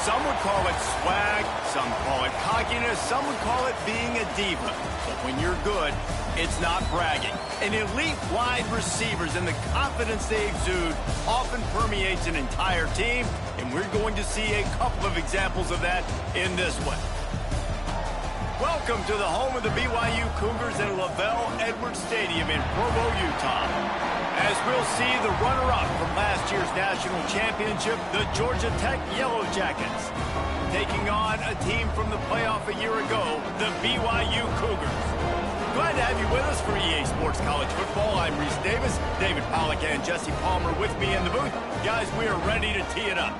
Some would call it swag, some call it cockiness, some would call it being a diva. But when you're good, it's not bragging. An elite wide receivers and the confidence they exude often permeates an entire team, and we're going to see a couple of examples of that in this one. Welcome to the home of the BYU Cougars at LaVell Edwards Stadium in Provo, Utah. As we'll see the runner-up from last year's national championship, the Georgia Tech Yellow Jackets, taking on a team from the playoff a year ago, the BYU Cougars. Glad to have you with us for EA Sports College Football. I'm Reese Davis, David Pollack and Jesse Palmer with me in the booth. Guys, we are ready to tee it up.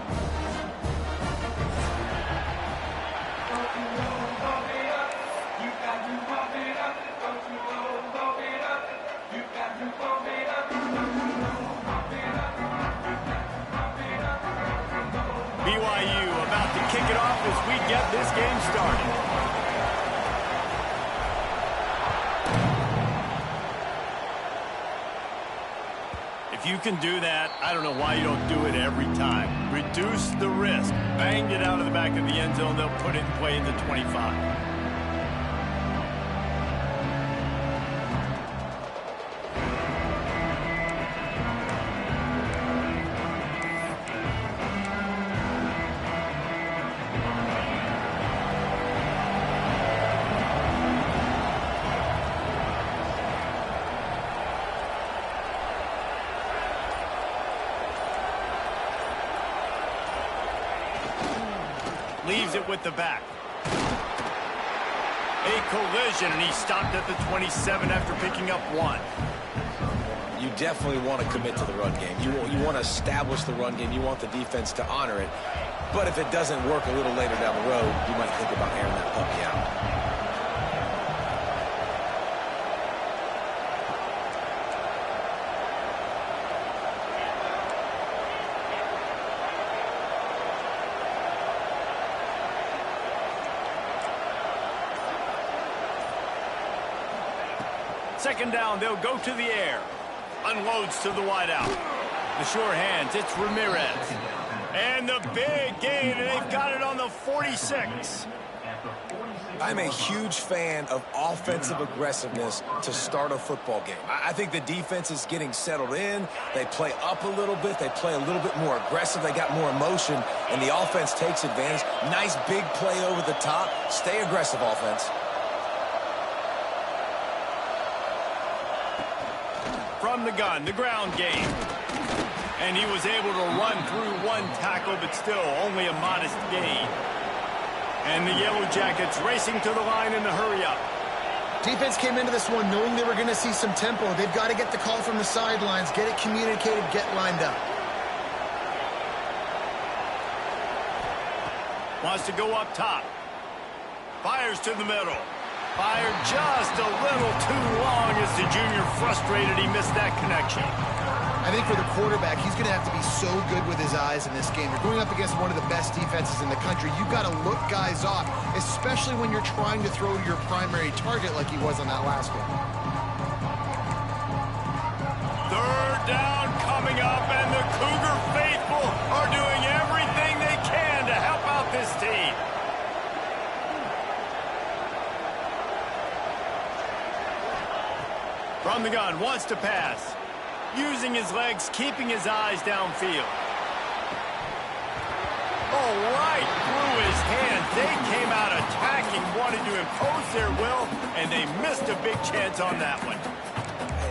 BYU about to kick it off as we get this game started. If you can do that, I don't know why you don't do it every time. Reduce the risk. Banged it out of the back of the end zone. They'll put it in play at the 25. Leaves it with the back. A collision, and he stopped at the 27 after picking up one. You definitely want to commit to the run game. You want to establish the run game. You want the defense to honor it. But if it doesn't work a little later down the road, you might think about airing that puppy out. Second down, they'll go to the air. Unloads to the wideout. The sure hands, it's Ramirez. And the big gain, and they've got it on the 46. I'm a huge fan of offensive aggressiveness to start a football game. I think the defense is getting settled in. They play up a little bit. They play a little bit more aggressive. They got more emotion, and the offense takes advantage. Nice big play over the top. Stay aggressive, offense. From the gun, the ground game. And he was able to run through one tackle, but still only a modest gain. And the Yellow Jackets racing to the line in the hurry-up. Defense came into this one knowing they were going to see some tempo. They've got to get the call from the sidelines, get it communicated, get lined up. Wants to go up top. Fires to the middle. Fired just a little too long as the junior frustrated. He missed that connection. I think for the quarterback, he's going to have to be so good with his eyes in this game. You're going up against one of the best defenses in the country. You've got to look guys off, especially when you're trying to throw to your primary target like he was on that last one. Third down coming up, and the Cougar faithful are doing everything they can to help out this team. From the gun, wants to pass. Using his legs, keeping his eyes downfield. Oh, right through his hands. They came out attacking, wanted to impose their will, and they missed a big chance on that one.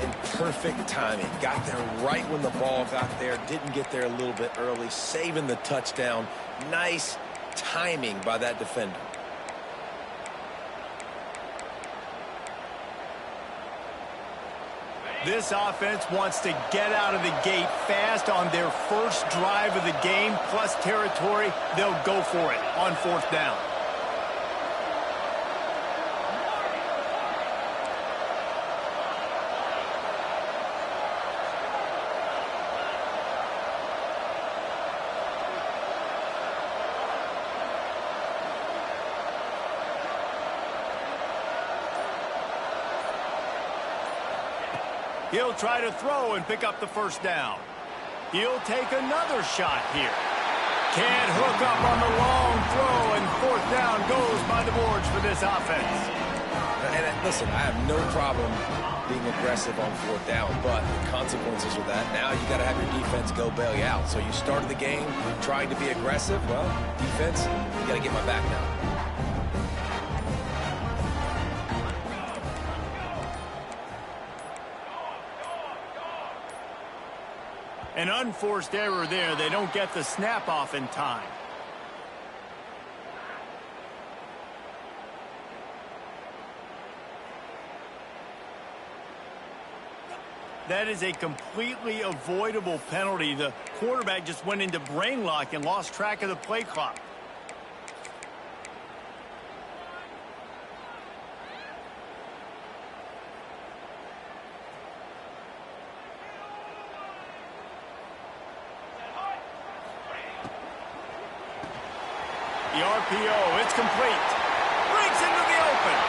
And perfect timing. Got there right when the ball got there. Didn't get there a little bit early. Saving the touchdown. Nice timing by that defender. This offense wants to get out of the gate fast on their first drive of the game, plus territory. They'll go for it on fourth down. He'll try to throw and pick up the first down. He'll take another shot here. Can't hook up on the long throw, and fourth down goes by the boards for this offense. And listen, I have no problem being aggressive on fourth down, but the consequences of that, now you got to have your defense go bail you out. So you started the game trying to be aggressive. Well, defense, you got to get my back now. An unforced error there. They don't get the snap off in time. That is a completely avoidable penalty. The quarterback just went into brain lock and lost track of the play clock. The RPO, it's complete. Breaks into the open.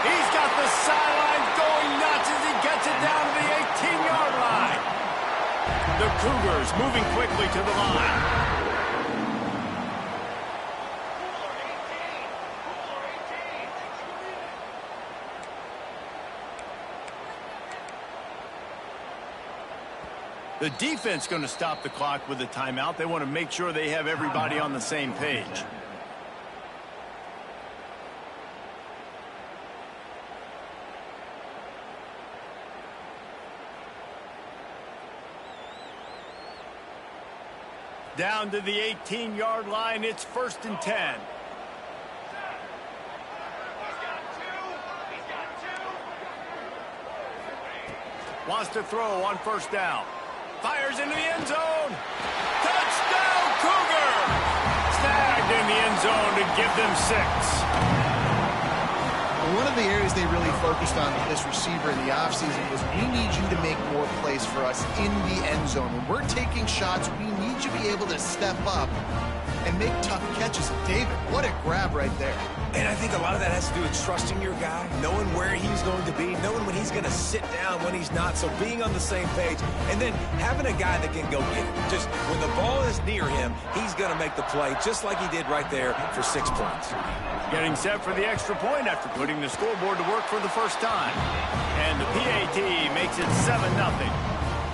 He's got the sideline going nuts as he gets it down to the 18-yard line. The Cougars moving quickly to the line. The defense going to stop the clock with a timeout. They want to make sure they have everybody on the same page. Down to the 18-yard line, it's 1st and 10. Wants to throw on 1st down. Fires into the end zone. Touchdown, Cougar! Snagged in the end zone to give them 6. One of the areas they really focused on with this receiver in the offseason was we need you to make more plays for us in the end zone. When we're taking shots, we need you to be able to step up and make tough catches. David, what a grab right there. And I think a lot of that has to do with trusting your guy, knowing where he's going to be, knowing when he's going to sit down, when he's not. So being on the same page, and then having a guy that can go get it. Just when the ball is near him, he's going to make the play, just like he did right there for 6 points. Getting set for the extra point after putting the scoreboard to work for the first time. And the PAT makes it 7-0.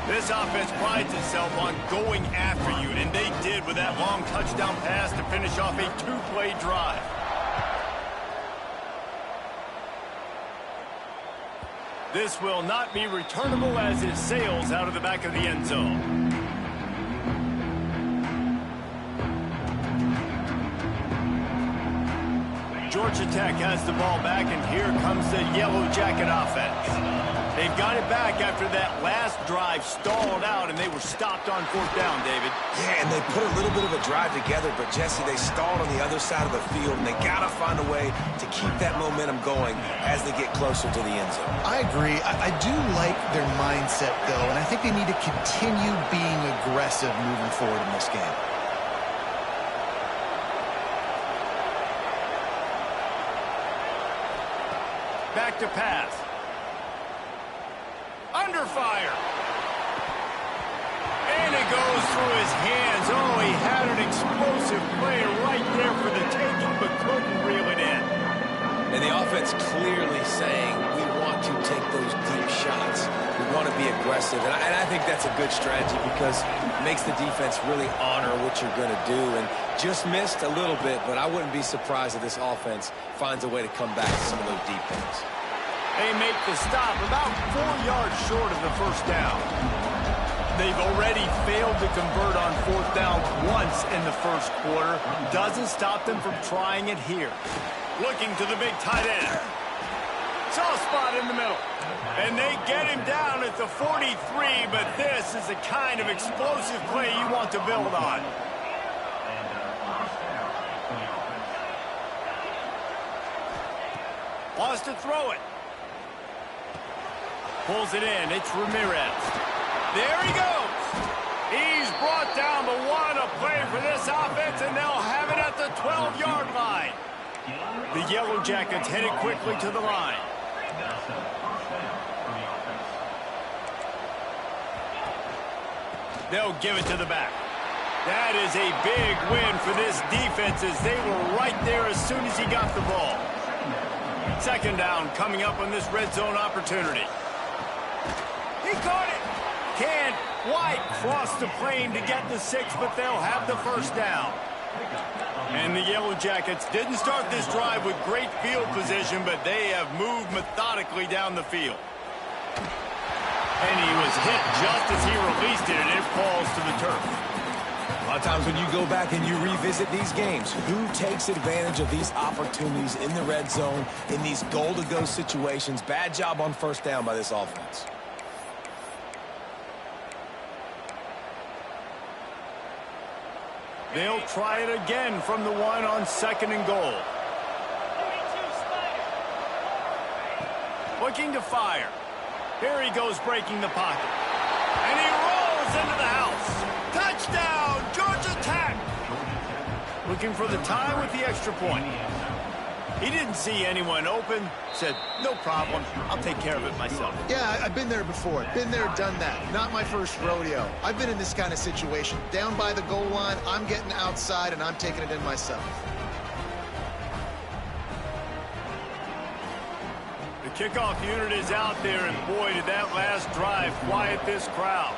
This offense prides itself on going after you, and they did with that long touchdown pass to finish off a 2-play drive. This will not be returnable as it sails out of the back of the end zone. Georgia Tech has the ball back, and here comes the Yellow Jacket offense. They've got it back after that last drive stalled out, and they were stopped on 4th down, David. Yeah, and they put a little bit of a drive together, but, Jesse, they stalled on the other side of the field, and they got to find a way to keep that momentum going as they get closer to the end zone. I agree. I do like their mindset, though, and I think they need to continue being aggressive moving forward in this game. Back to pass. Under fire. And it goes through his hands. Oh, he had an explosive play right there for the taking, but couldn't reel it in. And the offense clearly saying, we want to take those deep shots. We want to be aggressive. And I think that's a good strategy because it makes the defense really honor what you're going to do. And just missed a little bit, but I wouldn't be surprised if this offense finds a way to come back to some of those deep things. They make the stop about 4 yards short of the 1st down. They've already failed to convert on 4th down once in the 1st quarter. Doesn't stop them from trying it here. Looking to the big tight end. Soft spot in the middle. And they get him down at the 43, but this is the kind of explosive play you want to build on. Wants to throw it. Pulls it in. It's Ramirez. There he goes. He's brought down, but what a play for this offense, and they'll have it at the 12-yard line. The Yellow Jackets headed quickly to the line. They'll give it to the back. That is a big win for this defense as they were right there as soon as he got the ball. Second down coming up on this red zone opportunity. He caught it. Can't quite cross the plane to get the 6, but they'll have the first down. And the Yellow Jackets didn't start this drive with great field position, but they have moved methodically down the field. And he was hit just as he released it, and it falls to the turf. A lot of times when you go back and you revisit these games, who takes advantage of these opportunities in the red zone, in these goal-to-go situations? Bad job on first down by this offense. They'll try it again from the one on 2nd and goal. Looking to fire. Here he goes breaking the pocket. And he rolls into the house. Touchdown, Georgia Tech! Looking for the tie with the extra point. He didn't see anyone open. Said, no problem. I'll take care of it myself. Yeah, I've been there before. Been there, done that. Not my first rodeo. I've been in this kind of situation. Down by the goal line, I'm getting outside, and I'm taking it in myself. The kickoff unit is out there, and boy, did that last drive quiet this crowd.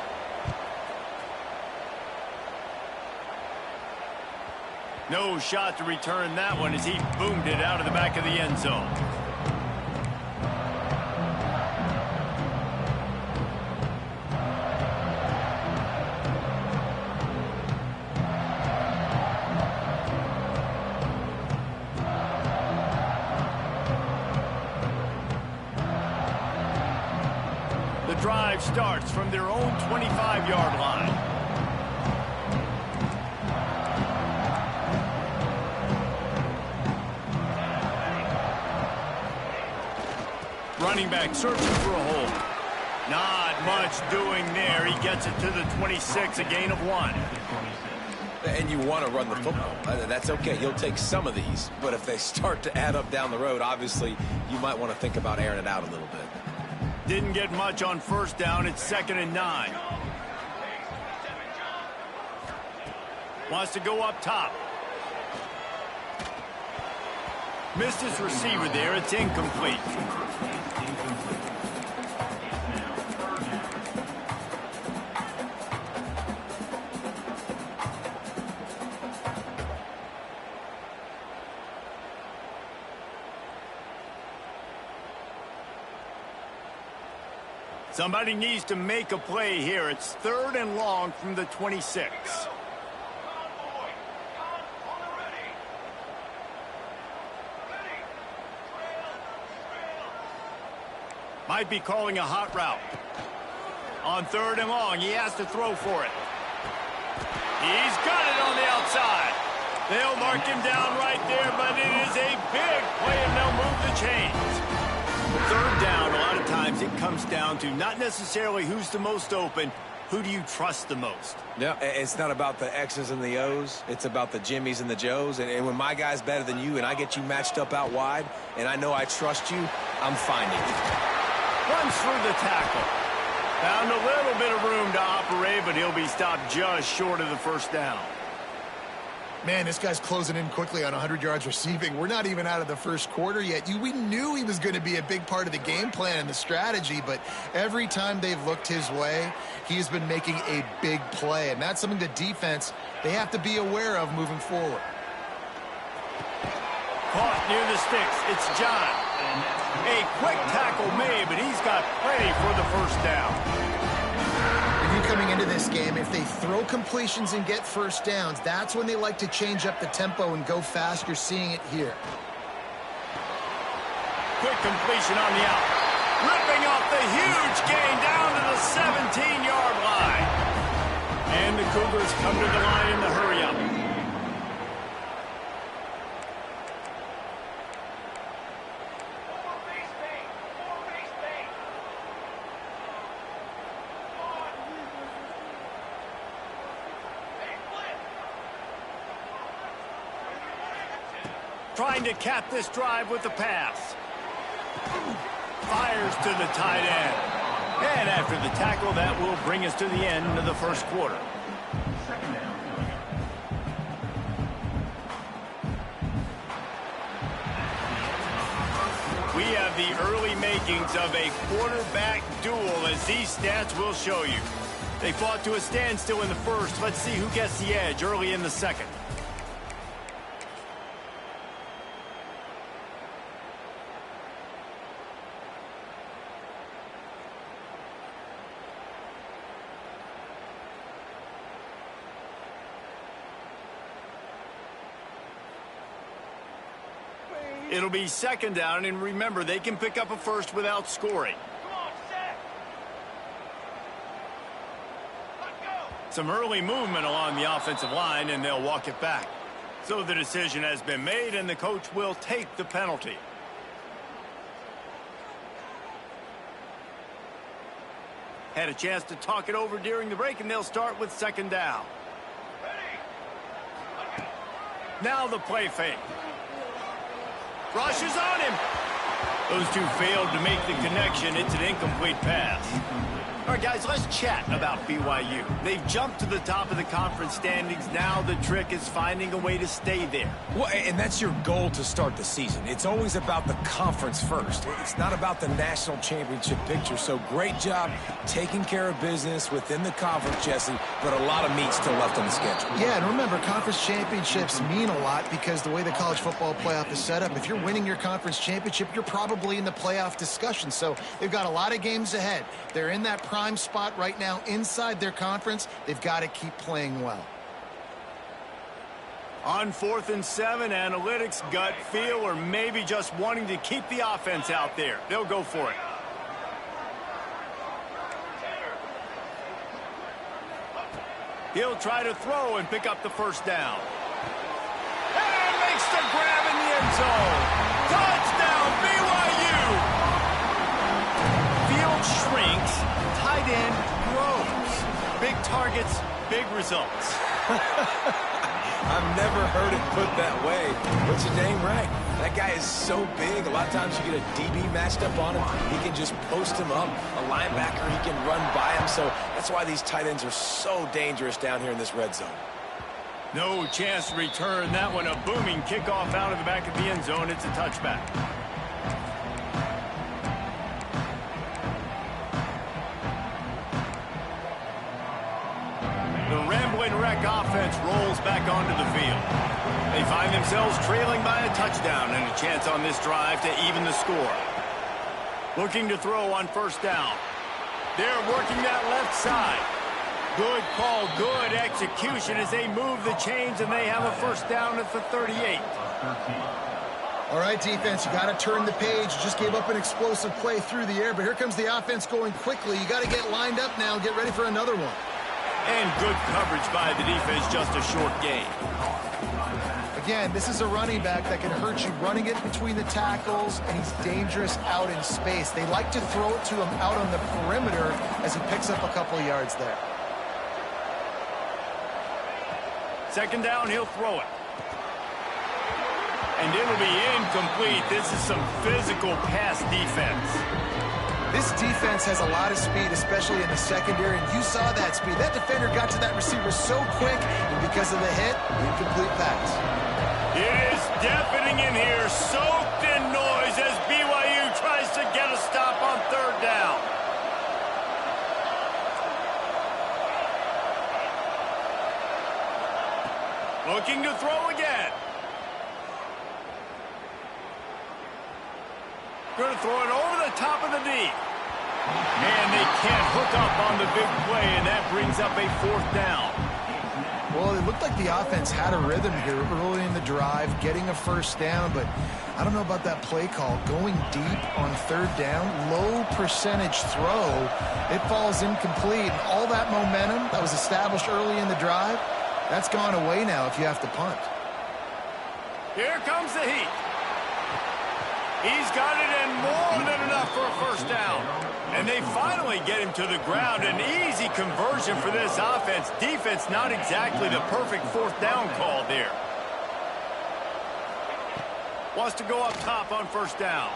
No shot to return that one as he boomed it out of the back of the end zone. The drive starts from their own 25-yard line. Running back searching for a hole. Not much doing there. He gets it to the 26, a gain of 1. And you want to run the football. That's okay. You'll take some of these. But if they start to add up down the road, obviously, you might want to think about airing it out a little bit. Didn't get much on first down. It's 2nd and 9. Wants to go up top. Missed his receiver there. It's incomplete. Somebody needs to make a play here. It's 3rd and long from the 26. Might be calling a hot route. On 3rd and long, he has to throw for it. He's got it on the outside. They'll mark him down right there, but it is a big play, and they'll move the chains. 3rd down, a lot of times it comes down to not necessarily who's the most open, who do you trust the most? Yeah, it's not about the X's and the O's. It's about the Jimmies and the Joes. And when my guy's better than you and I get you matched up out wide and I know I trust you, I'm finding you. Runs through the tackle. Found a little bit of room to operate, but he'll be stopped just short of the first down. Man, this guy's closing in quickly on 100 yards receiving. We're not even out of the first quarter yet. We knew he was going to be a big part of the game plan and the strategy, but every time they've looked his way, he's been making a big play, and that's something the defense, they have to be aware of moving forward. Caught near the sticks. It's John. A quick tackle made, but he's got plenty for the first down. Coming into this game, if they throw completions and get first downs, that's when they like to change up the tempo and go fast. You're seeing it here. Quick completion on the out. Ripping off the huge gain down to the 17-yard line. And the Cougars come to the line in the hurry-up. Trying to cap this drive with the pass. Fires to the tight end. And after the tackle, that will bring us to the end of the first quarter. We have the early makings of a quarterback duel, as these stats will show you. They fought to a standstill in the first. Let's see who gets the edge early in the second. It'll be second down, and remember, they can pick up a first without scoring. Some early movement along the offensive line, and they'll walk it back. So the decision has been made, and the coach will take the penalty. Had a chance to talk it over during the break, and they'll start with second down. Now the play fake. Rushes on him. Those two failed to make the connection. It's an incomplete pass. All right, guys, let's chat about BYU. They've jumped to the top of the conference standings. Now the trick is finding a way to stay there. Well, and that's your goal to start the season. It's always about the conference first. It's not about the national championship picture. So great job taking care of business within the conference, Jesse, but a lot of meat still left on the schedule. Yeah, and remember, conference championships mean a lot because the way the college football playoff is set up, if you're winning your conference championship, you're probably in the playoff discussion. So they've got a lot of games ahead. They're in that prime spot right now inside their conference. They've got to keep playing well. On 4th and 7, analytics, gut feel, or maybe just wanting to keep the offense out there. They'll go for it. He'll try to throw and pick up the first down. And makes the grab in the end zone. Touchdown, BYU! Field shrinks, tight end grows. Big targets, big results. I've never heard it put that way, but you're dang right. That guy is so big. A lot of times you get a DB matched up on him. He can just post him up. A linebacker, he can run by him. So that's why these tight ends are so dangerous down here in this red zone. No chance to return that one. A booming kickoff out of the back of the end zone. It's a touchback. The Ramblin' Wreck offense rolls back onto the field. They find themselves trailing by a touchdown and a chance on this drive to even the score. Looking to throw on first down. They're working that left side. Good call, good execution as they move the chains, and they have a first down at the 38. All right, defense, you got to turn the page. You just gave up an explosive play through the air, but here comes the offense going quickly. You got to get lined up now and get ready for another one. And good coverage by the defense, just a short gain. Again, this is a running back that can hurt you running it between the tackles, and he's dangerous out in space. They like to throw it to him out on the perimeter as he picks up a couple of yards there. Second down, he'll throw it. And it'll be incomplete. This is some physical pass defense. This defense has a lot of speed, especially in the secondary, and you saw that speed. That defender got to that receiver so quick, and because of the hit, incomplete pass. It is deafening in here, soaked in noise as BYU tries to get a stop on third down. Looking to throw again. Going to throw it over the top of the D. And they can't hook up on the big play, and that brings up a fourth down. Well, it looked like the offense had a rhythm here early in the drive, getting a first down, but I don't know about that play call. Going deep on third down, low percentage throw, it falls incomplete. And all that momentum that was established early in the drive, that's gone away now if you have to punt. Here comes the heat. He's got it in more than enough for a first down. And they finally get him to the ground. An easy conversion for this offense. Defense not exactly the perfect fourth down call there. Wants to go up top on first down.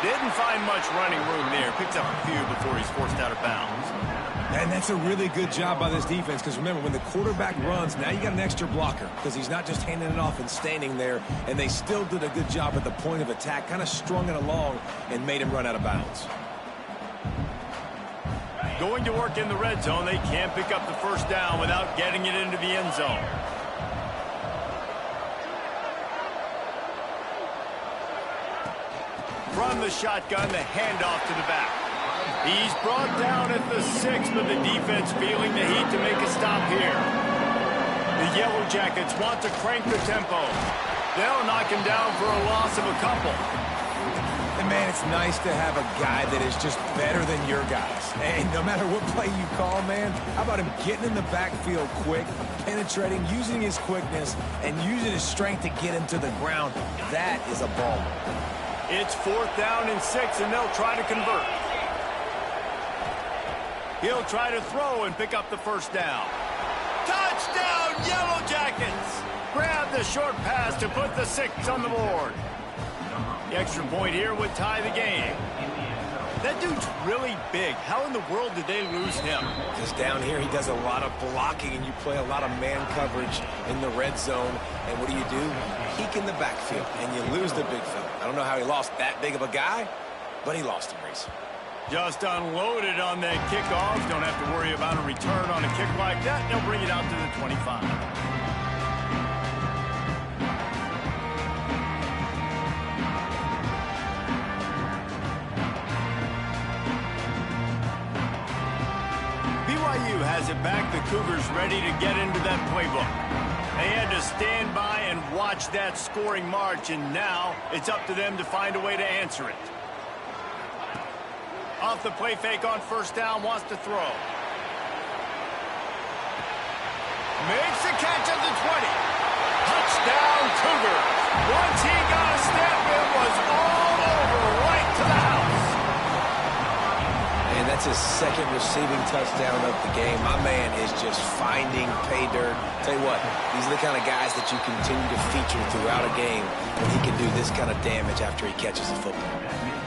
Didn't find much running room there. Picks up a few before he's forced out of bounds. And that's a really good job by this defense because, remember, when the quarterback runs, now you got an extra blocker because he's not just handing it off and standing there, and they still did a good job at the point of attack, kind of strung it along and made him run out of bounds. Going to work in the red zone, they can't pick up the first down without getting it into the end zone. From the shotgun, the handoff to the back. He's brought down at the 6, but the defense feeling the heat to make a stop here. The Yellow Jackets want to crank the tempo. They'll knock him down for a loss of a couple. And, man, it's nice to have a guy that is just better than your guys. And no matter what play you call, man, how about him getting in the backfield quick, penetrating, using his quickness, and using his strength to get him to the ground. That is a ball. It's 4th down and 6, and they'll try to convert. He'll try to throw and pick up the first down. Touchdown, Yellow Jackets! Grab the short pass to put the 6 on the board. The extra point here would tie the game. That dude's really big. How in the world did they lose him? Because down here he does a lot of blocking, and you play a lot of man coverage in the red zone. And what do? Peek in the backfield, and you lose the big fella. I don't know how he lost that big of a guy, but he lost him, Reese. Just unloaded on that kickoff. Don't have to worry about a return on a kick like that. They'll bring it out to the 25. BYU has it back. The Cougars ready to get into that playbook. They had to stand by and watch that scoring march, and now it's up to them to find a way to answer it. Off the play fake on first down, wants to throw. Makes the catch at the 20. Touchdown, Cougars. Once he got a step, it was all over, right to the house. And that's his second receiving touchdown of the game. My man is just finding pay dirt. Tell you what, these are the kind of guys that you continue to feature throughout a game when he can do this kind of damage after he catches the football.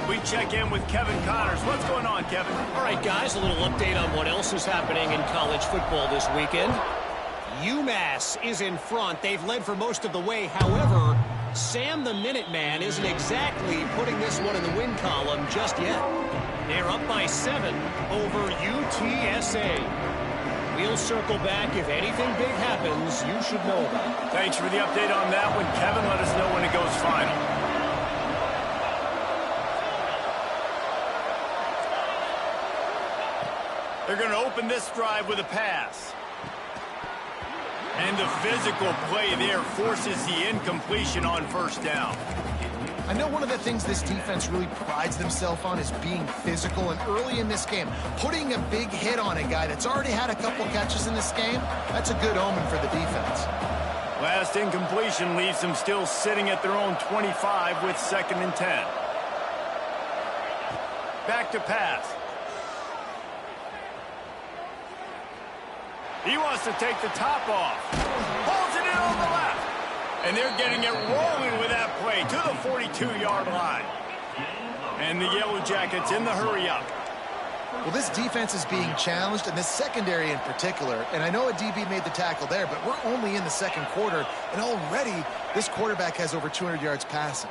We check in with Kevin Connors. What's going on, Kevin? All right, guys, a little update on what else is happening in college football this weekend. UMass is in front. They've led for most of the way. However, Sam the Minuteman isn't exactly putting this one in the win column just yet. They're up by 7 over UTSA. We'll circle back. If anything big happens, you should know about it. Thanks for the update on that one, Kevin. Let us know when it goes final. They're going to open this drive with a pass. And the physical play there forces the incompletion on first down. I know one of the things this defense really prides themselves on is being physical, and early in this game, putting a big hit on a guy that's already had a couple catches in this game, that's a good omen for the defense. Last incompletion leaves them still sitting at their own 25 with 2nd and 10. Back to pass. He wants to take the top off. Pulls it in on the left. And they're getting it rolling with that play to the 42-yard line. And the Yellow Jackets in the hurry-up. Well, this defense is being challenged, and this secondary in particular. And I know a DB made the tackle there, but we're only in the 2nd quarter, and already this quarterback has over 200 yards passing.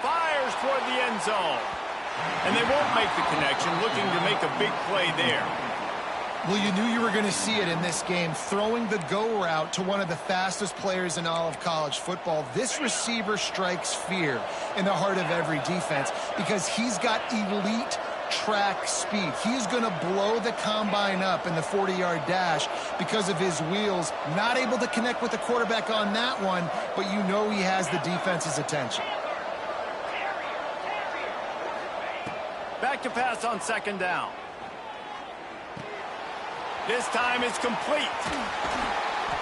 Fires toward the end zone. And they won't make the connection, looking to make a big play there. Well, you knew you were going to see it in this game, throwing the go route to one of the fastest players in all of college football. This receiver strikes fear in the heart of every defense because he's got elite track speed. He's going to blow the combine up in the 40-yard dash because of his wheels. Not able to connect with the quarterback on that one, but you know he has the defense's attention. Back to pass on 2nd down. This time it's complete.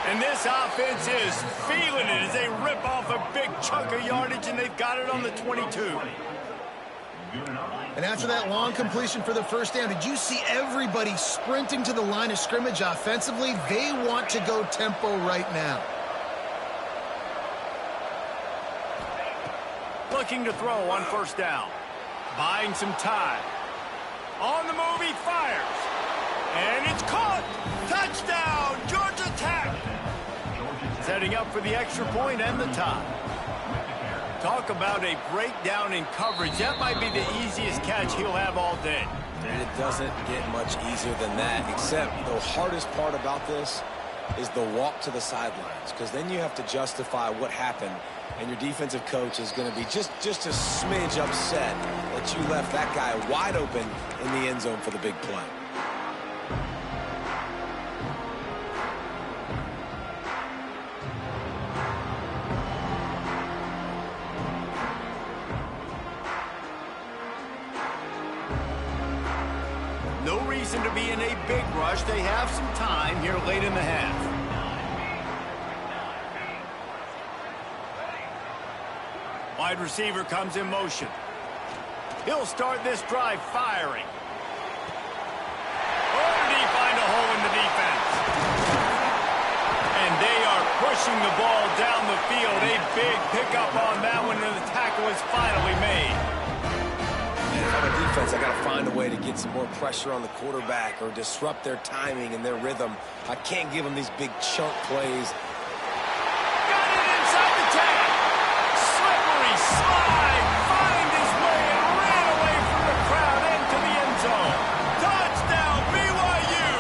And this offense is feeling it as they rip off a big chunk of yardage, and they've got it on the 22. And after that long completion for the first down, did you see everybody sprinting to the line of scrimmage offensively? They want to go tempo right now. Looking to throw on first down. Buying some time. On the move, he fires. And it's caught. Touchdown, Georgia Tech. Setting up for the extra point and the tie. Talk about a breakdown in coverage. That might be the easiest catch he'll have all day. And it doesn't get much easier than that, except the hardest part about this is the walk to the sidelines, because then you have to justify what happened, and your defensive coach is going to be just a smidge upset that you left that guy wide open in the end zone for the big play. No reason to be in a big rush. They have some time here late in the half. Wide receiver comes in motion. He'll start this drive firing. Oh, did he find a hole in the defense? And they are pushing the ball down the field. A big pickup on that one, and the tackle is finally made. On a defense, I got to find a way to get some more pressure on the quarterback or disrupt their timing and their rhythm. I can't give them these big chunk plays. Got it inside the 10. Slippery slide. Find his way and ran away from the crowd into the end zone. Touchdown, BYU.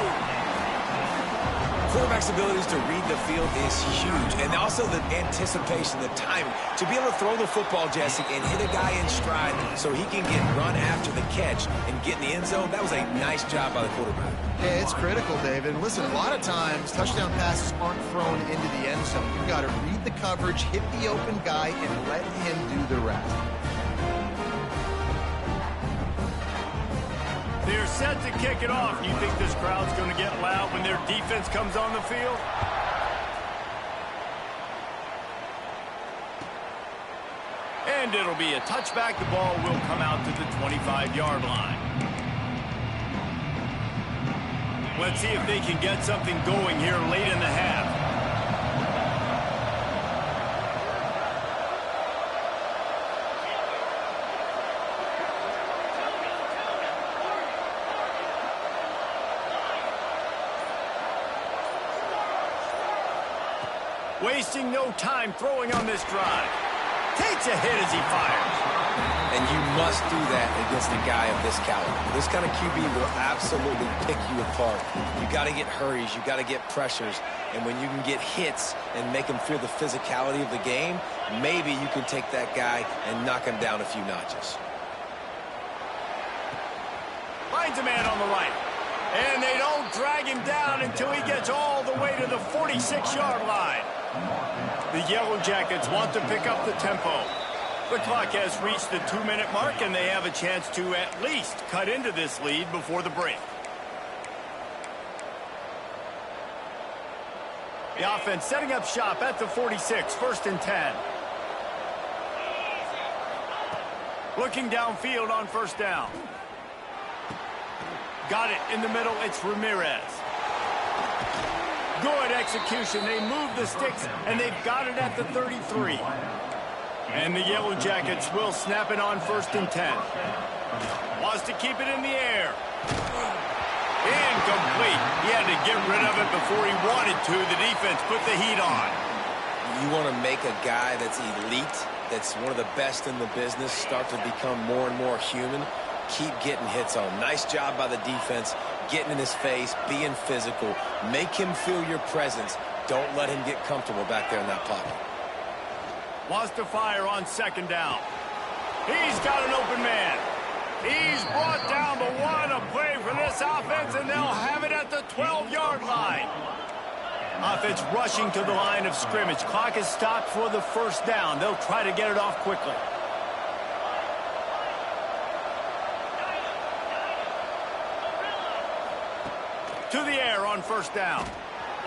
Quarterback's abilities to read the field is huge. And also the anticipation, the timing. To be able to throw the football, Jesse, and hit a guy in stride so he can get run after the catch and get in the end zone, that was a nice job by the quarterback. Yeah, it's critical, David. And listen, a lot of times touchdown passes aren't thrown into the end zone. You've got to read the coverage, hit the open guy, and let him do the rest. They're set to kick it off. You think this crowd's going to get loud when their defense comes on the field? And it'll be a touchback. The ball will come out to the 25-yard line. Let's see if they can get something going here late in the half. Wasting no time throwing on this drive. Takes a hit as he fires. And you must do that against a guy of this caliber. This kind of QB will absolutely pick you apart. You got to get hurries. You got to get pressures. And when you can get hits and make him feel the physicality of the game, maybe you can take that guy and knock him down a few notches. Finds a man on the right. And they don't drag him down until he gets all the way to the 46-yard line. The Yellow Jackets want to pick up the tempo. The clock has reached the 2-minute mark, and they have a chance to at least cut into this lead before the break. The offense setting up shop at the 46, 1st and 10. Looking downfield on 1st down. Got it in the middle. It's Ramirez. Good execution. They move the sticks, and they've got it at the 33. And the Yellow Jackets will snap it on 1st and 10. Wants to keep it in the air. Incomplete. He had to get rid of it before he wanted to. The defense put the heat on. You want to make a guy that's elite, that's one of the best in the business, start to become more and more human. Keep getting hits on. Nice job by the defense, getting in his face, being physical. Make him feel your presence. Don't let him get comfortable back there in that pocket. Wants to fire on 2nd down. He's got an open man. He's brought down the one. A play for this offense, and they'll have it at the 12-yard line. Offense rushing to the line of scrimmage. Clock is stopped for the 1st down. They'll try to get it off quickly. To the air on 1st down.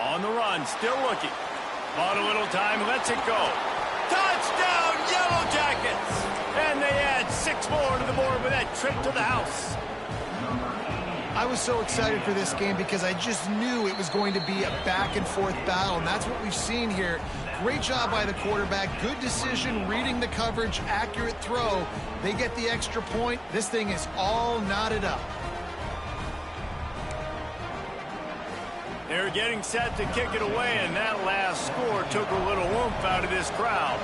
On the run, still looking. Bought a little time, lets it go. Touchdown, Yellow Jackets! And they add 6 more to the board with that trip to the house. I was so excited for this game because I just knew it was going to be a back-and-forth battle, and that's what we've seen here. Great job by the quarterback. Good decision, reading the coverage, accurate throw. They get the extra point. This thing is all knotted up. They're getting set to kick it away, and that last score took a little oomph out of this crowd.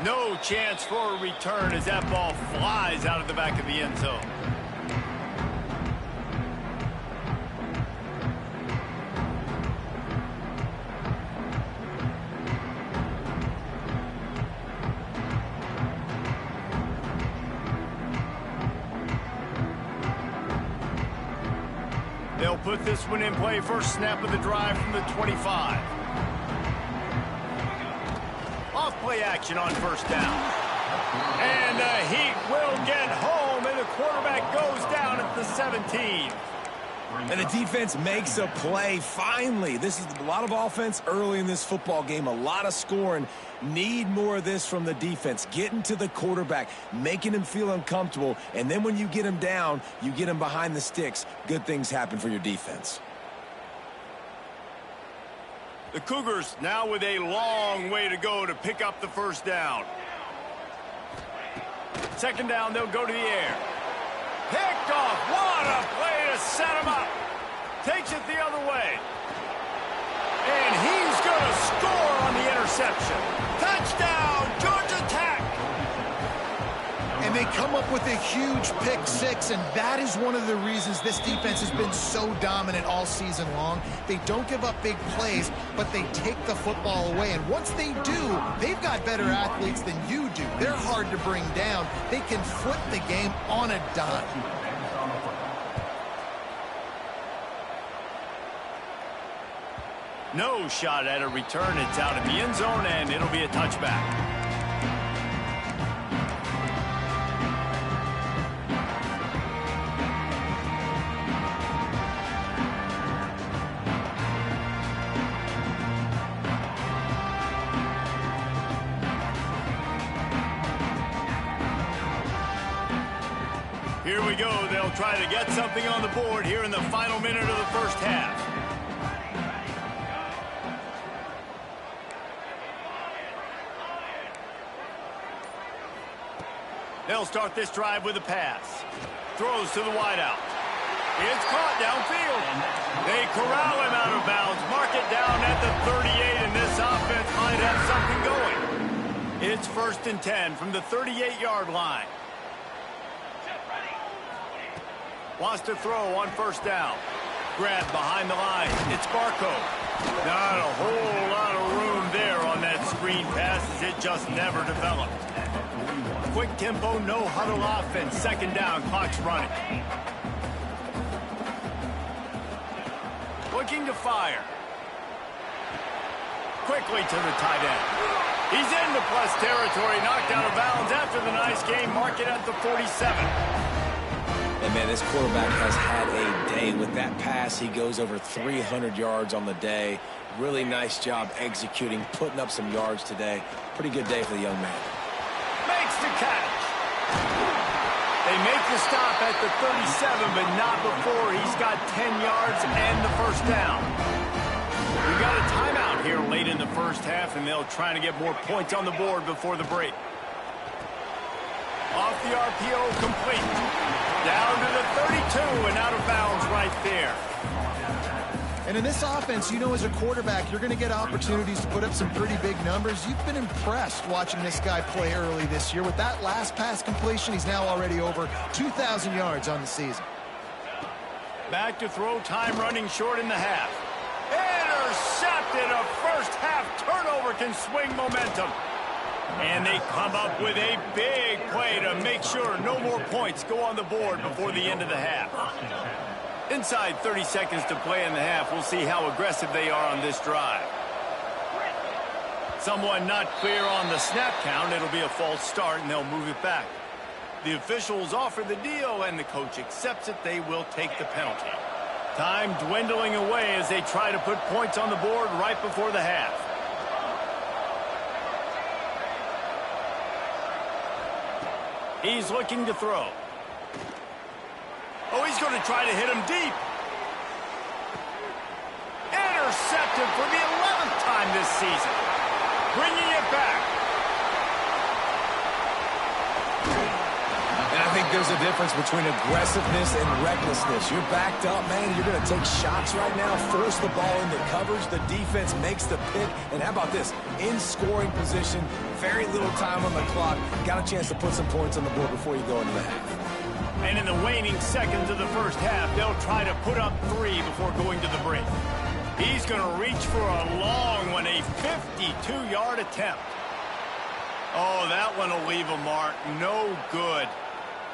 No chance for a return as that ball flies out of the back of the end zone. They'll put this one in play. First snap of the drive from the 25. Off play action on first down. And the Heat will get home, and the quarterback goes down at the 17. And the defense makes a play, finally. This is a lot of offense early in this football game, a lot of scoring. Need more of this from the defense. Getting to the quarterback, making him feel uncomfortable, and then when you get him down, you get him behind the sticks. Good things happen for your defense. The Cougars now with a long way to go to pick up the first down. Second down, they'll go to the air. Picked off. What a play to set him up. Takes it the other way. And he's going to score on the interception. Touchdown, Georgia Tech. And they come up with a huge pick six, and that is one of the reasons this defense has been so dominant all season long. They don't give up big plays, but they take the football away. And once they do, they've got better athletes than you do. They're hard to bring down. They can flip the game on a dime. No shot at a return. It's out of the end zone, and it'll be a touchback. Here we go. They'll try to get something on the board here in the final minute of the first half. They'll start this drive with a pass. Throws to the wideout. It's caught downfield. They corral him out of bounds. Mark it down at the 38, and this offense might have something going. It's 1st and 10 from the 38-yard line. Wants to throw on first down. Grab behind the line. It's Barco. Not a whole lot of room there on that screen pass as it just never developed. Quick tempo, no huddle offense. Second down, clock's running. Looking to fire. Quickly to the tight end. He's into plus territory, knocked out of bounds after the nice game. Mark it at the 47. And, man, this quarterback has had a day. With that pass, he goes over 300 yards on the day. Really nice job executing, putting up some yards today. Pretty good day for the young man. Makes the catch. They make the stop at the 37, but not before he's got 10 yards and the first down. We've got a timeout here late in the first half, and they'll try to get more points on the board before the break. Off the RPO, complete. Down to the 32 and out of bounds right there. And in this offense, you know, as a quarterback, you're going to get opportunities to put up some pretty big numbers. You've been impressed watching this guy play early this year. With that last pass completion, he's now already over 2,000 yards on the season. Back to throw, time running short in the half. Intercepted. A first half turnover can swing momentum. And they come up with a big play to make sure no more points go on the board before the end of the half. Inside 30 seconds to play in the half. We'll see how aggressive they are on this drive. Someone not clear on the snap count. It'll be a false start, and they'll move it back. The officials offer the deal, and the coach accepts it. They will take the penalty. Time dwindling away as they try to put points on the board right before the half. He's looking to throw. Oh, he's going to try to hit him deep. Intercepted for the 11th time this season. bringing it back. And I think there's a difference between aggressiveness and recklessness. You're backed up, man. You're going to take shots right now, force the ball into coverage. The defense makes the pick. And how about this? In scoring position, very little time on the clock. Got a chance to put some points on the board before you go into the half. And in the waning seconds of the first half, they'll try to put up 3 before going to the break. He's going to reach for a long one, a 52-yard attempt. Oh, that one will leave a mark. No good.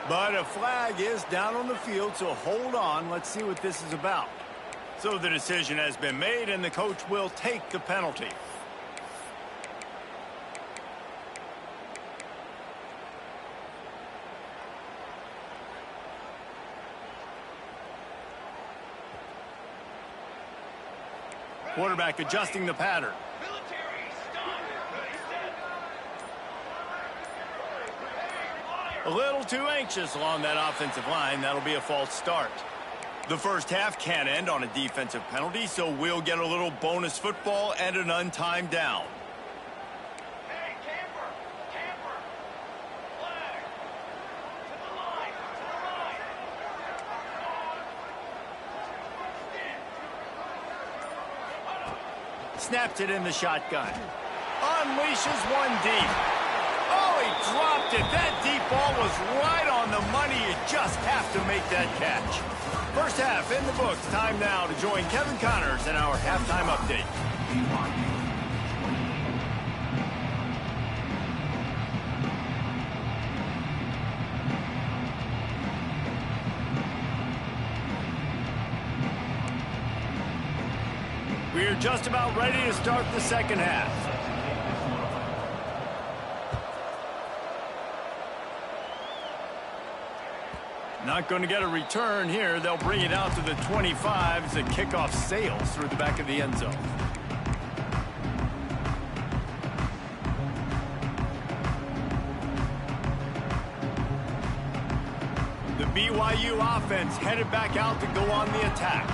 But a flag is down on the field, so hold on. Let's see what this is about. So the decision has been made, and the coach will take the penalty. Quarterback adjusting the pattern. A little too anxious along that offensive line. That'll be a false start. The first half can end on a defensive penalty, so we'll get a little bonus football and an untimed down. Snaps it in the shotgun. Unleashes one deep. Oh, he dropped it. That deep ball was right on the money. You just have to make that catch. First half in the books. Time now to join Kevin Connors in our halftime update. We're just about ready to start the second half. Not going to get a return here. They'll bring it out to the 25 as the kickoff sails through the back of the end zone. The BYU offense headed back out to go on the attack.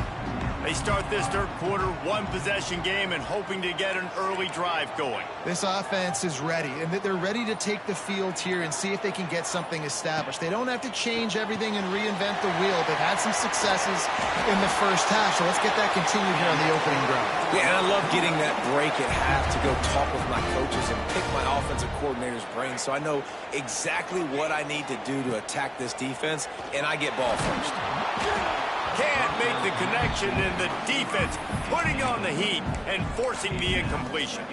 They start this third quarter, one-possession game, and hoping to get an early drive going. This offense is ready, and they're ready to take the field here and see if they can get something established. They don't have to change everything and reinvent the wheel. They've had some successes in the first half, so let's get that continued here on the opening drive. Yeah, and I love getting that break at half to go talk with my coaches and pick my offensive coordinator's brain so I know exactly what I need to do to attack this defense, and I get ball first. Can't make the connection, and the defense putting on the heat and forcing the incompletion.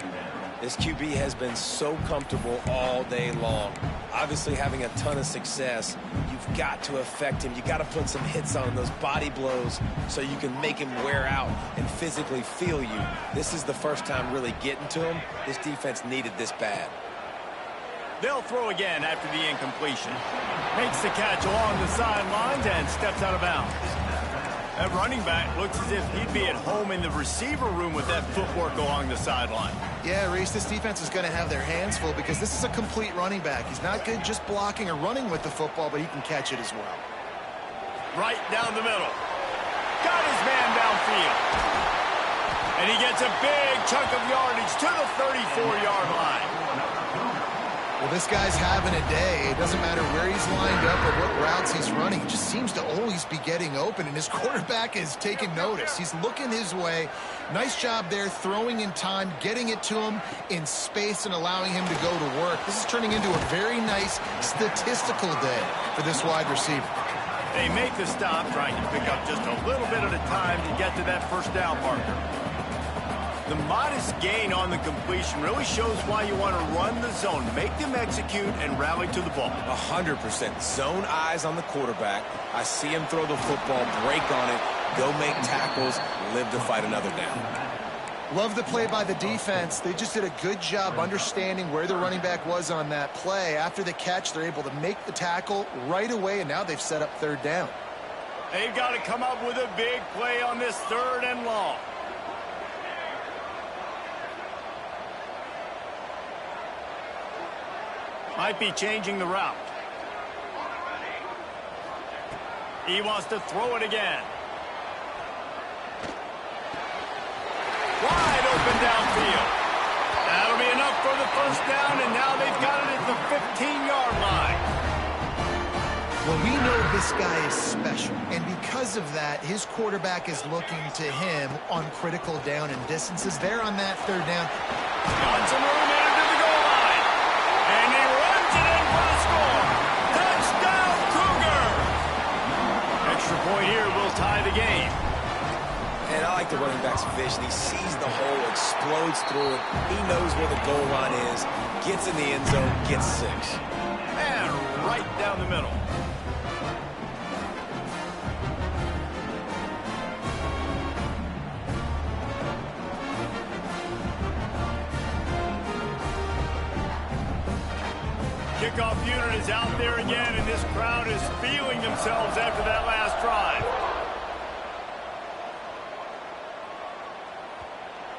This QB has been so comfortable all day long. Obviously having a ton of success. You've got to affect him. You've got to put some hits on him, those body blows, so you can make him wear out and physically feel you. This is the first time really getting to him. This defense needed this bad. They'll throw again after the incompletion. Makes the catch along the sidelines and steps out of bounds. That running back looks as if he'd be at home in the receiver room with that footwork along the sideline. Yeah, Reese, this defense is going to have their hands full because this is a complete running back. He's not good just blocking or running with the football, but he can catch it as well. Right down the middle. Got his man downfield. And he gets a big chunk of yardage to the 34-yard line. Well, this guy's having a day. It doesn't matter where he's lined up or what routes he's running. He just seems to always be getting open, and his quarterback is taking notice. He's looking his way. Nice job there, throwing in time, getting it to him in space and allowing him to go to work. This is turning into a very nice statistical day for this wide receiver. They make the stop, trying to pick up just a little bit at a time to get to that first down marker. The modest gain on the completion really shows why you want to run the zone, make them execute, and rally to the ball. 100%. Zone eyes on the quarterback. I see him throw the football, break on it, go make tackles, live to fight another down. Love the play by the defense. They just did a good job understanding where the running back was on that play. After the catch, they're able to make the tackle right away, and now they've set up third down. They've got to come up with a big play on this 3rd and long. Might be changing the route. He wants to throw it again. Wide open downfield. That'll be enough. enough for the first down, and now they've got it at the 15-yard line. Well, we know this guy is special, and because of that, his quarterback is looking to him on critical down and distances. There on that third down. Got some room into the goal line, and he runs it in for the score. Touchdown, Cougar! Extra point here will tie the game. And I like the running back's vision. He sees the hole, explodes through it. He knows where the goal line is, gets in the end zone, gets 6. And right down the middle. Kickoff unit is out there again, and this crowd is feeling themselves after that last drive.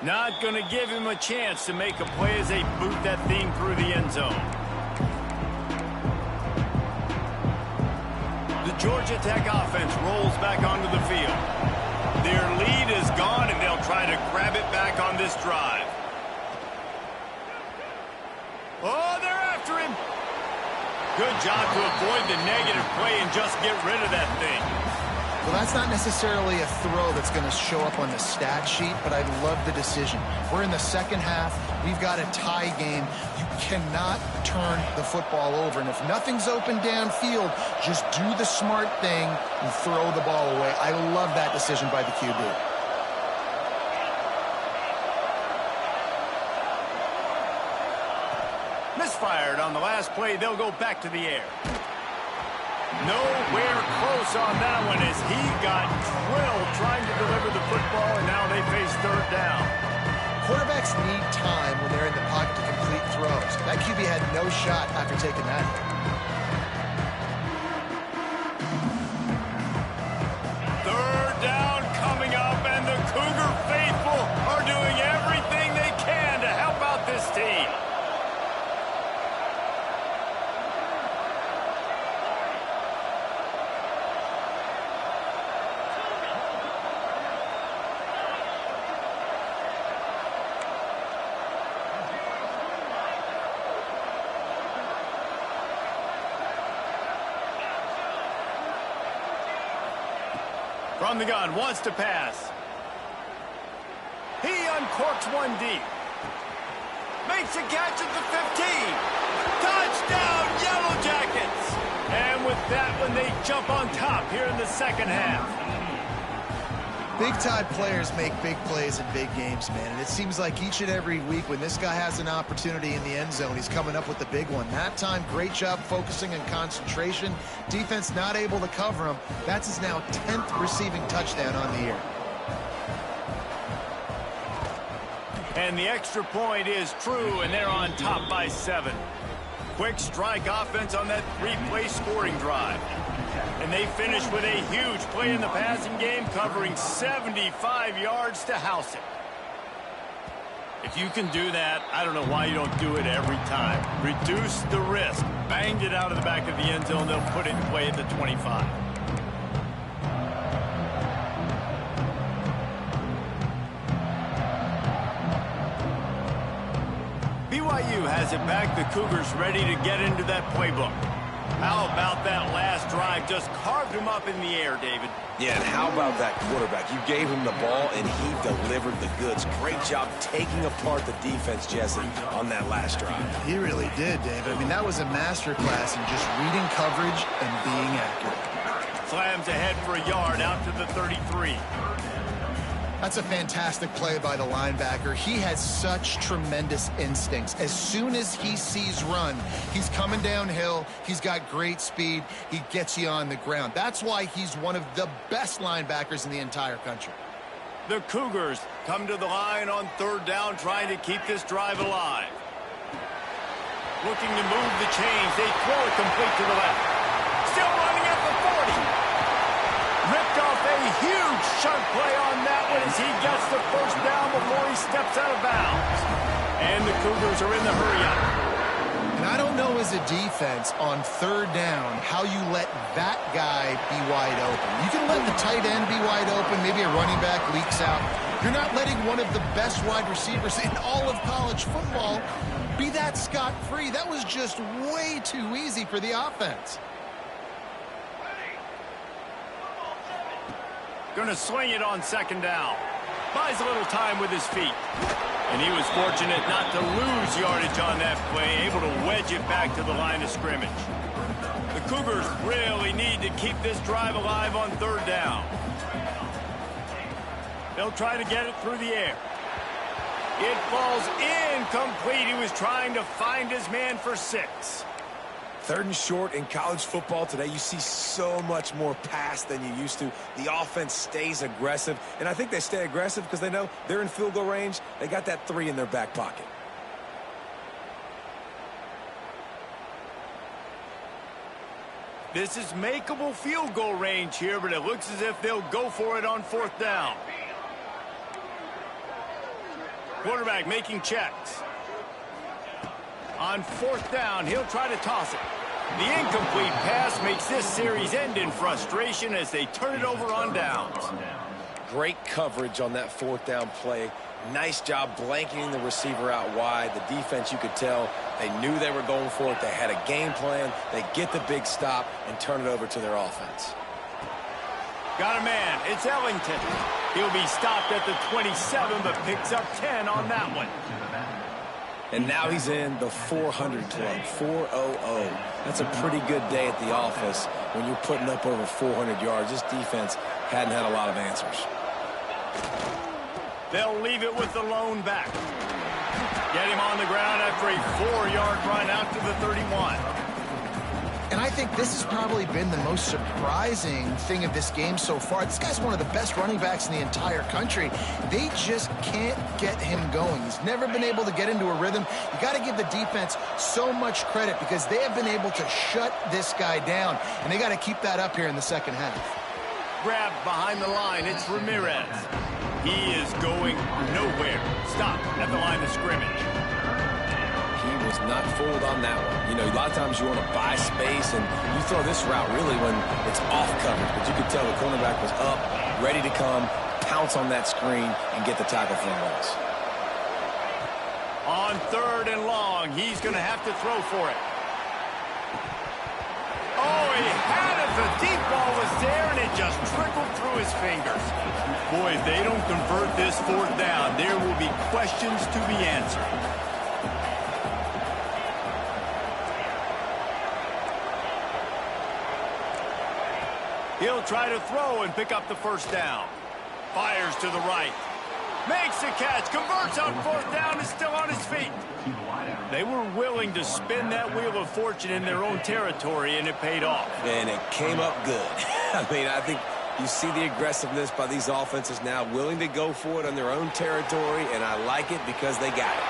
Not going to give him a chance to make a play as they boot that thing through the end zone. The Georgia Tech offense rolls back onto the field. Their lead is gone, and they'll try to grab it back on this drive. Oh, they're after him. Good job to avoid the negative play and just get rid of that thing. Well, that's not necessarily a throw that's going to show up on the stat sheet, but I love the decision. We're in the second half. We've got a tie game. You cannot turn the football over. And if nothing's open downfield, just do the smart thing and throw the ball away. I love that decision by the QB. Misfired on the last play. They'll go back to the air. Nowhere close on that one as he got drilled trying to deliver the football, and now they face third down. Quarterbacks need time when they're in the pocket to complete throws. That QB had no shot after taking that. Third down coming up, and the Cougar faithful are doing everything they can to help out this team. From the gun, wants to pass. He uncorks one deep. Makes a catch at the 15. Touchdown, Yellow Jackets! And with that one, they jump on top here in the second half. Big-time players make big plays in big games, man. And it seems like each and every week when this guy has an opportunity in the end zone, he's coming up with the big one. That time, great job focusing and concentration. Defense not able to cover him. That's his now 10th receiving touchdown on the year. And the extra point is true, and they're on top by 7. Quick strike offense on that 3-play scoring drive. And they finish with a huge play in the passing game, covering 75 yards to house it. If you can do that, I don't know why you don't do it every time. Reduce the risk. Banged it out of the back of the end zone. They'll put it in play at the 25. BYU has it back. The Cougars ready to get into that playbook. How about that last drive? Just carved him up in the air, David. Yeah, and how about that quarterback? You gave him the ball, and he delivered the goods. Great job taking apart the defense, Jesse, on that last drive. He really did, David. I mean, that was a masterclass in just reading coverage and being accurate. Slams ahead for a yard out to the 33. That's a fantastic play by the linebacker. He has such tremendous instincts. As soon as he sees run, he's coming downhill. He's got great speed. He gets you on the ground. That's why he's one of the best linebackers in the entire country. The Cougars come to the line on third down, trying to keep this drive alive. Looking to move the chains. They throw it complete to the left. Still running at the 40. Ripped off a huge chunk play on that one as he gets the first down before he steps out of bounds. And the Cougars are in the hurry-up. And I don't know as a defense on third down how you let that guy be wide open. You can let the tight end be wide open. Maybe a running back leaks out. You're not letting one of the best wide receivers in all of college football be that scot-free. That was just way too easy for the offense. Going to swing it on second down. Buys a little time with his feet. And he was fortunate not to lose yardage on that play, able to wedge it back to the line of scrimmage. The Cougars really need to keep this drive alive on third down. They'll try to get it through the air. It falls incomplete. He was trying to find his man for 6. 3rd and short in college football today. You see so much more pass than you used to. The offense stays aggressive, and I think they stay aggressive because they know they're in field goal range. They got that 3 in their back pocket. This is makeable field goal range here, but it looks as if they'll go for it on 4th down. Quarterback making checks. On 4th down, he'll try to toss it. The incomplete pass makes this series end in frustration as they turn it over on downs. Great coverage on that 4th down play. Nice job blanketing the receiver out wide. The defense, you could tell, they knew they were going for it. They had a game plan. They get the big stop and turn it over to their offense. Got a man. It's Ellington. He'll be stopped at the 27, but picks up 10 on that one. And now he's in the 400 club, 400. That's a pretty good day at the office when you're putting up over 400 yards. This defense hadn't had a lot of answers. They'll leave it with the lone back. Get him on the ground after a 4-yard run out to the 31. And I think this has probably been the most surprising thing of this game so far. This guy's one of the best running backs in the entire country. They just can't get him going. He's never been able to get into a rhythm. You got to give the defense so much credit because they have been able to shut this guy down. And they got to keep that up here in the second half. Grabbed behind the line. It's Ramirez. He is going nowhere. Stop at the line of scrimmage. He was not fooled on that one. You know, a lot of times you want to buy space, and you throw this route really when it's off coverage. But you could tell the cornerback was up, ready to come, pounce on that screen, and get the tackle for a loss. On 3rd and long, he's going to have to throw for it. Oh, he had it. The deep ball was there, and it just trickled through his fingers. Boy, if they don't convert this 4th down, there will be questions to be answered. He'll try to throw and pick up the 1st down. Fires to the right. Makes the catch. Converts on 4th down. Is still on his feet. They were willing to spin that wheel of fortune in their own territory, and it paid off. And it came up good. I mean, I think you see the aggressiveness by these offenses now, willing to go for it on their own territory, and I like it because they got it.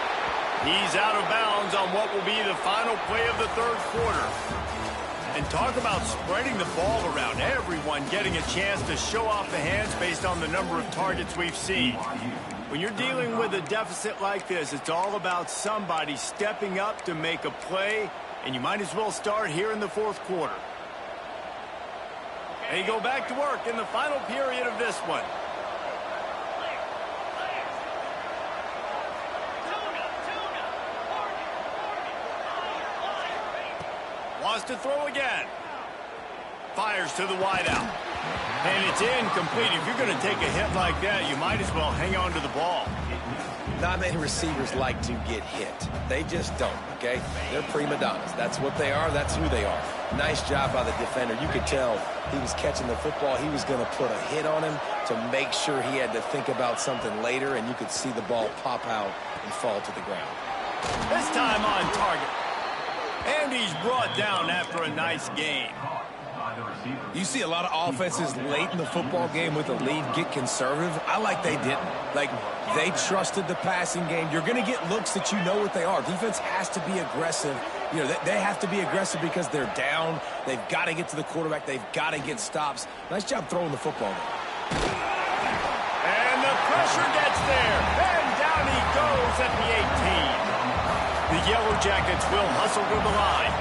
He's out of bounds on what will be the final play of the 3rd quarter. And talk about spreading the ball around. Everyone getting a chance to show off the hands based on the number of targets we've seen. When you're dealing with a deficit like this, it's all about somebody stepping up to make a play, and you might as well start here in the 4th quarter. They go back to work in the final period of this one. Wants to throw again. Fires to the wideout. And it's incomplete. If you're going to take a hit like that, you might as well hang on to the ball. Not many receivers like to get hit. They just don't, okay? They're prima donnas. That's what they are. That's who they are. Nice job by the defender. You could tell he was catching the football. He was going to put a hit on him to make sure he had to think about something later, and you could see the ball pop out and fall to the ground. This time on target. And he's brought down after a nice game. You see a lot of offenses late in the football game with a lead get conservative. I like they didn't. Like, they trusted the passing game. You're going to get looks that you know what they are. Defense has to be aggressive. You know, they have to be aggressive because they're down. They've got to get to the quarterback. They've got to get stops. Nice job throwing the football. And the pressure gets there. And down he goes at the 18. The Yellow Jackets will hustle to the line.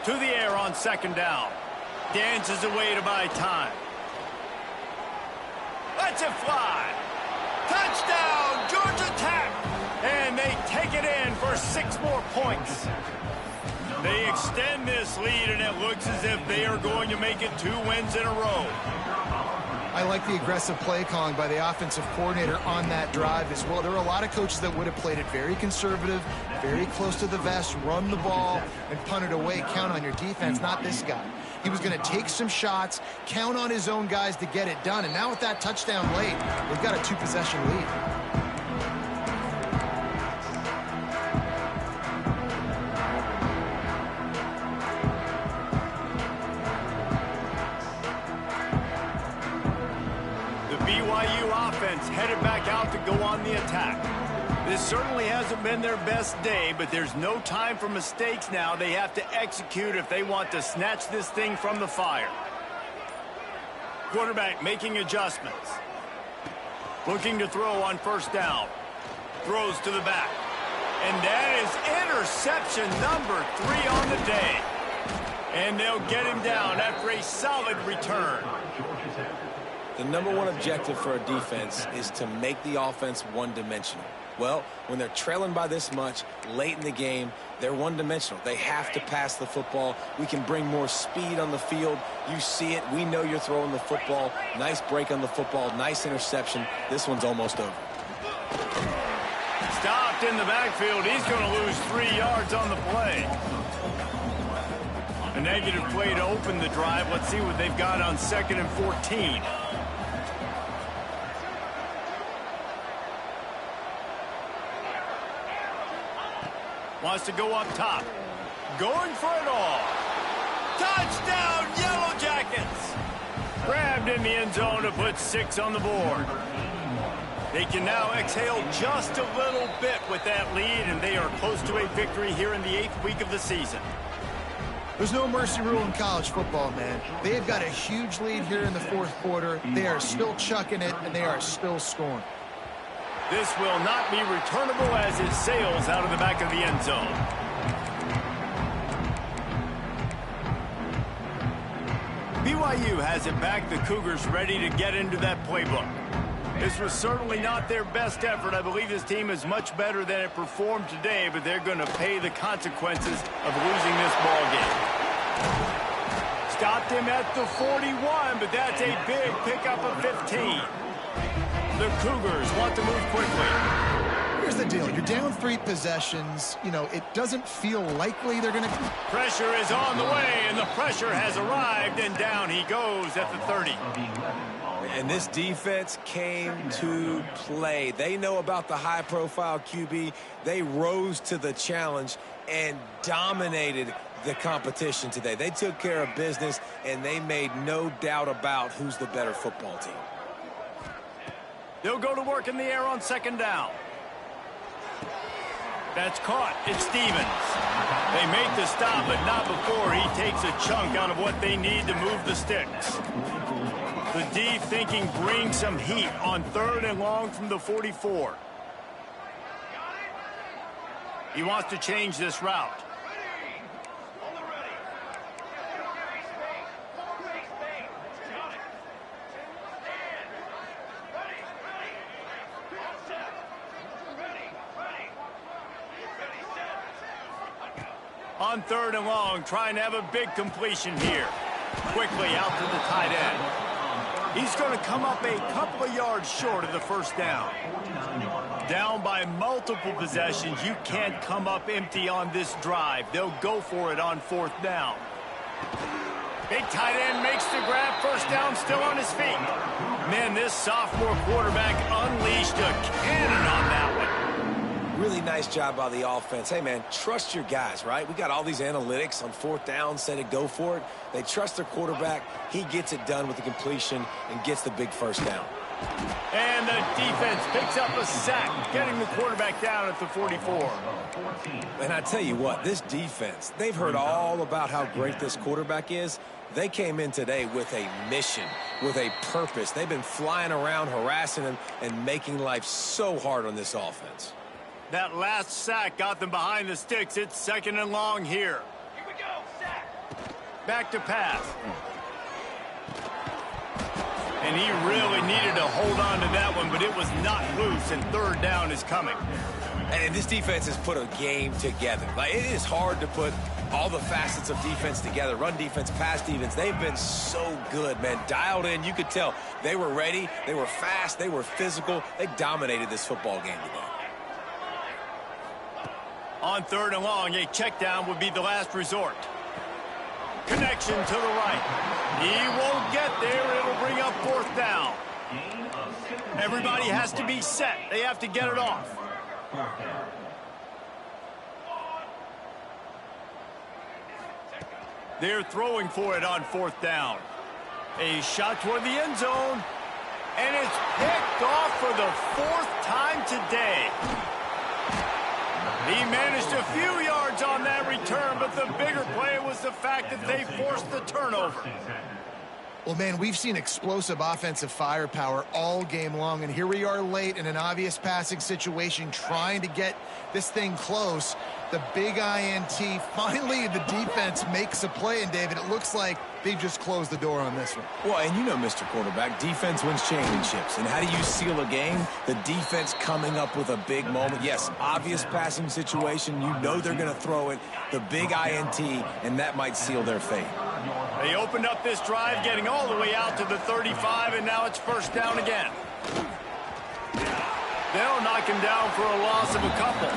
To the air on second down. Dances away to buy time. Lets it fly. Touchdown, Georgia Tech. And they take it in for 6 more points. They extend this lead, and it looks as if they are going to make it 2 wins in a row. I like the aggressive play calling by the offensive coordinator on that drive as well. There were a lot of coaches that would have played it very conservative, very close to the vest, run the ball, and punt it away. Count on your defense, not this guy. He was going to take some shots, count on his own guys to get it done. And now with that touchdown late, they've got a 2-possession lead. BYU offense headed back out to go on the attack. This certainly hasn't been their best day, but there's no time for mistakes now. They have to execute if they want to snatch this thing from the fire. Quarterback making adjustments. Looking to throw on first down. Throws to the back. And that is interception number 3 on the day. And they'll get him down after a solid return. The number 1 objective for a defense is to make the offense one-dimensional. Well, when they're trailing by this much late in the game, they're one-dimensional. They have to pass the football. We can bring more speed on the field. You see it. We know you're throwing the football. Nice break on the football. Nice interception. This one's almost over. Stopped in the backfield. He's going to lose 3 yards on the play. A negative play to open the drive. Let's see what they've got on 2nd and 14. Wants to go up top. Going for it all. Touchdown, Yellow Jackets! Grabbed in the end zone to put 6 on the board. They can now exhale just a little bit with that lead, and they are close to a victory here in the 8th week of the season. There's no mercy rule in college football, man. They have got a huge lead here in the 4th quarter. They are still chucking it, and they are still scoring. This will not be returnable as it sails out of the back of the end zone. BYU has it back. The Cougars ready to get into that playbook. This was certainly not their best effort. I believe this team is much better than it performed today, but they're going to pay the consequences of losing this ball game. Stopped him at the 41, but that's a big pickup of 15. The Cougars want to move quickly. Here's the deal. You're down 3 possessions. You know, it doesn't feel likely they're going to... Pressure is on the way, and the pressure has arrived, and down he goes at the 30. And this defense came to play. They know about the high-profile QB. They rose to the challenge and dominated the competition today. They took care of business, and they made no doubt about who's the better football team. They'll go to work in the air on 2nd down. That's caught. It's Stevens. They make the stop, but not before he takes a chunk out of what they need to move the sticks. The D thinking bring some heat on 3rd and long from the 44. He wants to change this route. On 3rd and long, trying to have a big completion here. Quickly out to the tight end. He's going to come up a couple of yards short of the 1st down. Down by multiple possessions. You can't come up empty on this drive. They'll go for it on 4th down. Big tight end makes the grab. 1st down, still on his feet. Man, this sophomore quarterback unleashed a cannon on that one. Really nice job by the offense. Hey, man, trust your guys, right? We got all these analytics on 4th down, said it, go for it. They trust their quarterback. He gets it done with the completion and gets the big 1st down. And the defense picks up a sack, getting the quarterback down at the 44. And I tell you what, this defense, they've heard all about how great this quarterback is. They came in today with a mission, with a purpose. They've been flying around, harassing him, and making life so hard on this offense. That last sack got them behind the sticks. It's 2nd and long here. Here we go, sack. Back to pass. And he really needed to hold on to that one, but it was not loose, and third down is coming. And this defense has put a game together. Like, it is hard to put all the facets of defense together. Run defense, pass defense. They've been so good, man. Dialed in. You could tell they were ready. They were fast. They were physical. They dominated this football game today. On third and long, a check down would be the last resort. Connection to the right. He won't get there. It'll bring up fourth down. Everybody has to be set. They have to get it off. They're throwing for it on fourth down. A shot toward the end zone. And it's picked off for the fourth time today. He managed a few yards on that return, but the bigger play was the fact that they forced the turnover. Well, man, we've seen explosive offensive firepower all game long, and here we are late in an obvious passing situation trying to get this thing close. The big INT, finally the defense makes a play, and David, it looks like they just closed the door on this one. Well, and you know, Mr. Quarterback, defense wins championships. And how do you seal a game? The defense coming up with a big moment. Yes, obvious passing situation. You know they're going to throw it. The big INT, and that might seal their fate. They opened up this drive, getting all the way out to the 35, and now it's first down again. They'll knock him down for a loss of a couple.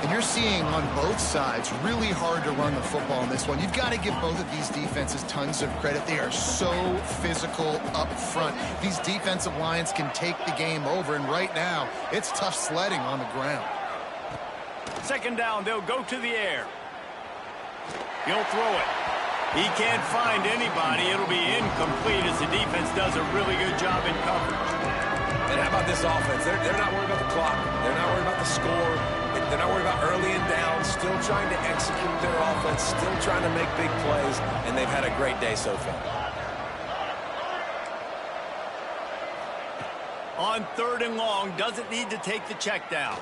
And you're seeing on both sides really hard to run the football in this one. You've got to give both of these defenses tons of credit. They are so physical up front. These defensive lines can take the game over, and right now it's tough sledding on the ground. Second down, they'll go to the air. He'll throw it. He can't find anybody. It'll be incomplete as the defense does a really good job in coverage. And how about this offense? They're not worried about the clock. They're not worried about the score. They're not worried about early and down. Still trying to execute their offense. Still trying to make big plays. And they've had a great day so far. On third and long, doesn't need to take the check down.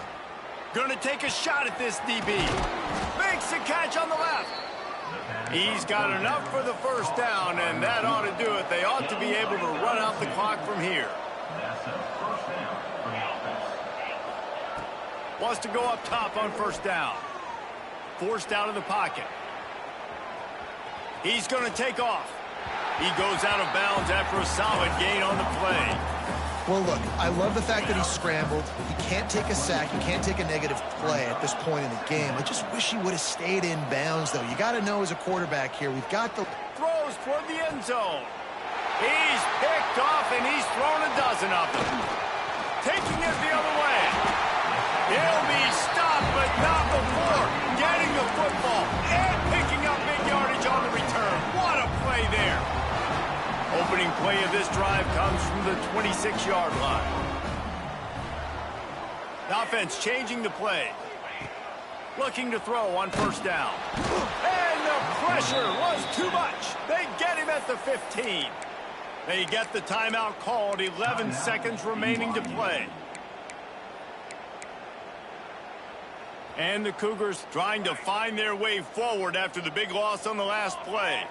Going to take a shot at this DB. Makes a catch on the left. He's got enough for the first down, and that ought to do it. They ought to be able to run out the clock from here. Wants to go up top on first down. Forced out of the pocket. He's going to take off. He goes out of bounds after a solid gain on the play. Well, look, I love the fact that he scrambled. He can't take a sack. He can't take a negative play at this point in the game. I just wish he would have stayed in bounds, though. You got to know as a quarterback here, we've got the... Throws toward the end zone. He's picked off, and he's thrown a dozen of them. Taking it the other way. He'll be stopped, but not before getting the football and picking up big yardage on the return. What a play there. Opening play of this drive comes from the 26-yard line. The offense changing the play. Looking to throw on first down. And the pressure was too much. They get him at the 15. They get the timeout called. 11 seconds remaining to play. And the Cougars trying to find their way forward after the big loss on the last play.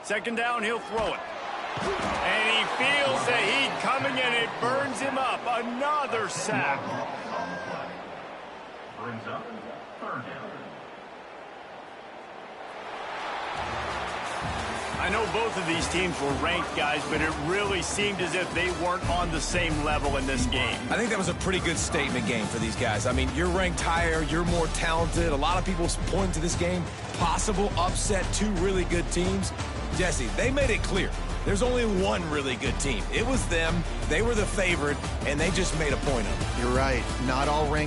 Second down, he'll throw it. And he feels the heat coming, and it burns him up. Another sack. Brings up third down. I know both of these teams were ranked, guys, but it really seemed as if they weren't on the same level in this game. I think that was a pretty good statement game for these guys. I mean, you're ranked higher, you're more talented. A lot of people point to this game, possible upset, two really good teams. Jesse, they made it clear. There's only one really good team. It was them. They were the favorite, and they just made a point of it. You're right. Not all ranked.